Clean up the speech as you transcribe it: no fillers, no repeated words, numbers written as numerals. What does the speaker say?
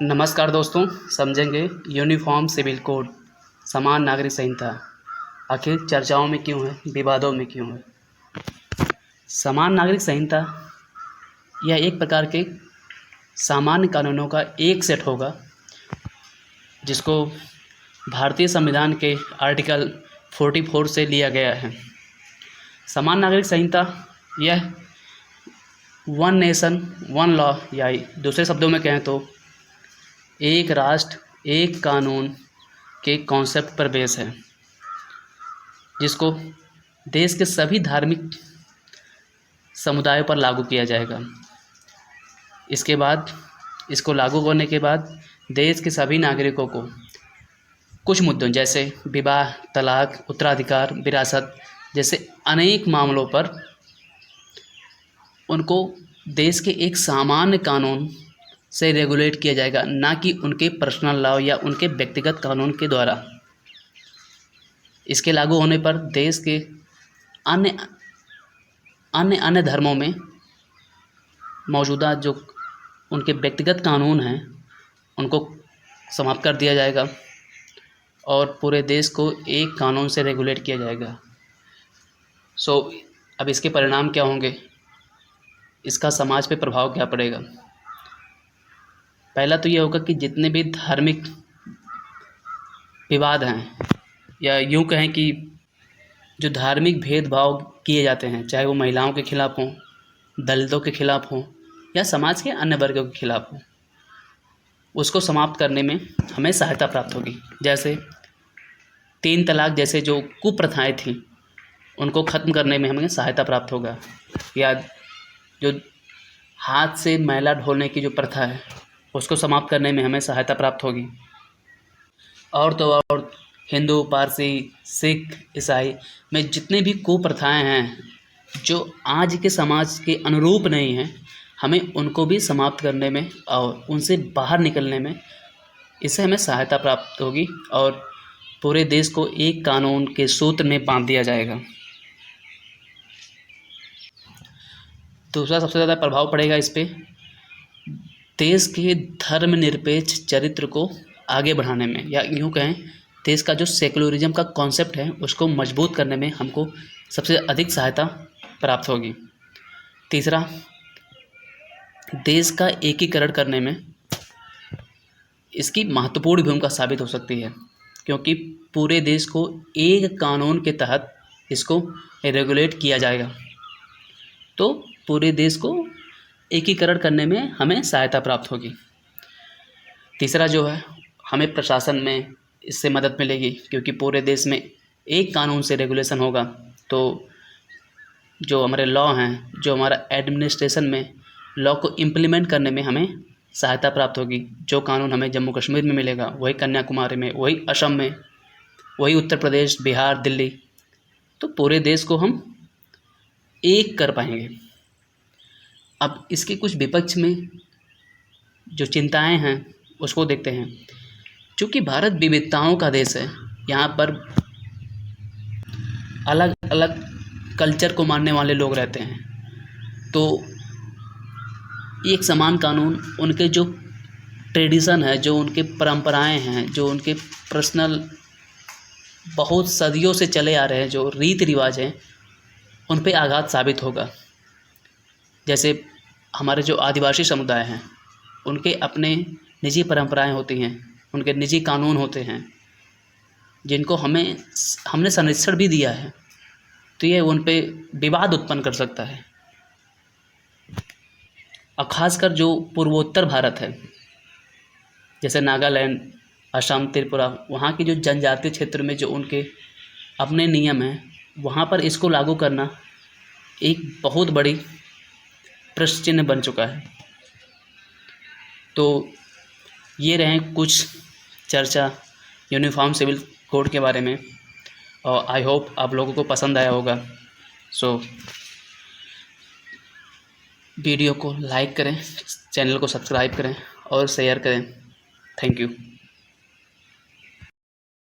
नमस्कार दोस्तों। समझेंगे यूनिफॉर्म सिविल कोड, समान नागरिक संहिता आखिर चर्चाओं में क्यों है, विवादों में क्यों है। समान नागरिक संहिता यह एक प्रकार के सामान्य कानूनों का एक सेट होगा जिसको भारतीय संविधान के आर्टिकल 44 से लिया गया है। समान नागरिक संहिता यह वन नेशन वन लॉ या दूसरे शब्दों में कहें तो एक राष्ट्र एक कानून के कॉन्सेप्ट पर बेस है, जिसको देश के सभी धार्मिक समुदायों पर लागू किया जाएगा। इसके बाद इसको लागू होने के बाद देश के सभी नागरिकों को कुछ मुद्दों जैसे विवाह, तलाक, उत्तराधिकार, विरासत जैसे अनेक मामलों पर उनको देश के एक सामान्य कानून से रेगुलेट किया जाएगा, ना कि उनके पर्सनल लॉ या उनके व्यक्तिगत कानून के द्वारा। इसके लागू होने पर देश के अन्य धर्मों में मौजूदा जो उनके व्यक्तिगत कानून हैं उनको समाप्त कर दिया जाएगा और पूरे देश को एक कानून से रेगुलेट किया जाएगा। अब इसके परिणाम क्या होंगे, इसका समाज पे प्रभाव क्या पड़ेगा। पहला तो ये होगा कि जितने भी धार्मिक विवाद हैं या यूँ कहें कि जो धार्मिक भेदभाव किए जाते हैं, चाहे वो महिलाओं के खिलाफ़ हों, दलितों के खिलाफ़ हों या समाज के अन्य वर्गों के खिलाफ़ हों, उसको समाप्त करने में हमें सहायता प्राप्त होगी। जैसे 3 तलाक जैसे जो कुप्रथाएं थीं उनको ख़त्म करने में हमें सहायता प्राप्त होगा, या जो हाथ से मैला ढोने की जो प्रथा है उसको समाप्त करने में हमें सहायता प्राप्त होगी। और तो और हिंदू, पारसी, सिख, ईसाई में जितने भी कुप्रथाएं हैं जो आज के समाज के अनुरूप नहीं हैं, हमें उनको भी समाप्त करने में और उनसे बाहर निकलने में इससे हमें सहायता प्राप्त होगी और पूरे देश को एक कानून के सूत्र में बांध दिया जाएगा। दूसरा सबसे ज़्यादा प्रभाव पड़ेगा इस पे देश के धर्मनिरपेक्ष चरित्र को आगे बढ़ाने में, या यूँ कहें देश का जो सेकुलरिज्म का कॉन्सेप्ट है उसको मजबूत करने में हमको सबसे अधिक सहायता प्राप्त होगी। तीसरा, देश का एकीकरण करने में इसकी महत्वपूर्ण भूमिका साबित हो सकती है, क्योंकि पूरे देश को एक कानून के तहत इसको रेगुलेट किया जाएगा, तो पूरे देश को एकीकरण करने में हमें सहायता प्राप्त होगी। तीसरा जो है, हमें प्रशासन में इससे मदद मिलेगी, क्योंकि पूरे देश में एक कानून से रेगुलेशन होगा, तो जो हमारे लॉ हैं, जो हमारा एडमिनिस्ट्रेशन में लॉ को इम्प्लीमेंट करने में हमें सहायता प्राप्त होगी। जो कानून हमें जम्मू कश्मीर में मिलेगा वही कन्याकुमारी में, वही असम में, वही उत्तर प्रदेश, बिहार, दिल्ली, तो पूरे देश को हम एक कर पाएंगे। अब इसके कुछ विपक्ष में जो चिंताएं हैं उसको देखते हैं। चूँकि भारत विविधताओं का देश है, यहाँ पर अलग अलग कल्चर को मानने वाले लोग रहते हैं, तो एक समान कानून उनके जो ट्रेडिशन है, जो उनके परंपराएं हैं, जो उनके पर्सनल बहुत सदियों से चले आ रहे हैं जो रीति रिवाज हैं, उन पे आघात साबित होगा। जैसे हमारे जो आदिवासी समुदाय हैं उनके अपने निजी परंपराएं होती हैं, उनके निजी कानून होते हैं जिनको हमने संरक्षण भी दिया है, तो ये उन पे विवाद उत्पन्न कर सकता है। और ख़ासकर जो पूर्वोत्तर भारत है, जैसे नागालैंड, असम, त्रिपुरा, वहाँ की जो जनजातीय क्षेत्र में जो उनके अपने नियम हैं, वहाँ पर इसको लागू करना एक बहुत बड़ी प्रश्न चिन्ह बन चुका है। तो ये रहें कुछ चर्चा यूनिफॉर्म सिविल कोड के बारे में, और आई होप आप लोगों को पसंद आया होगा। वीडियो को लाइक करें, चैनल को सब्सक्राइब करें और शेयर करें। Thank you.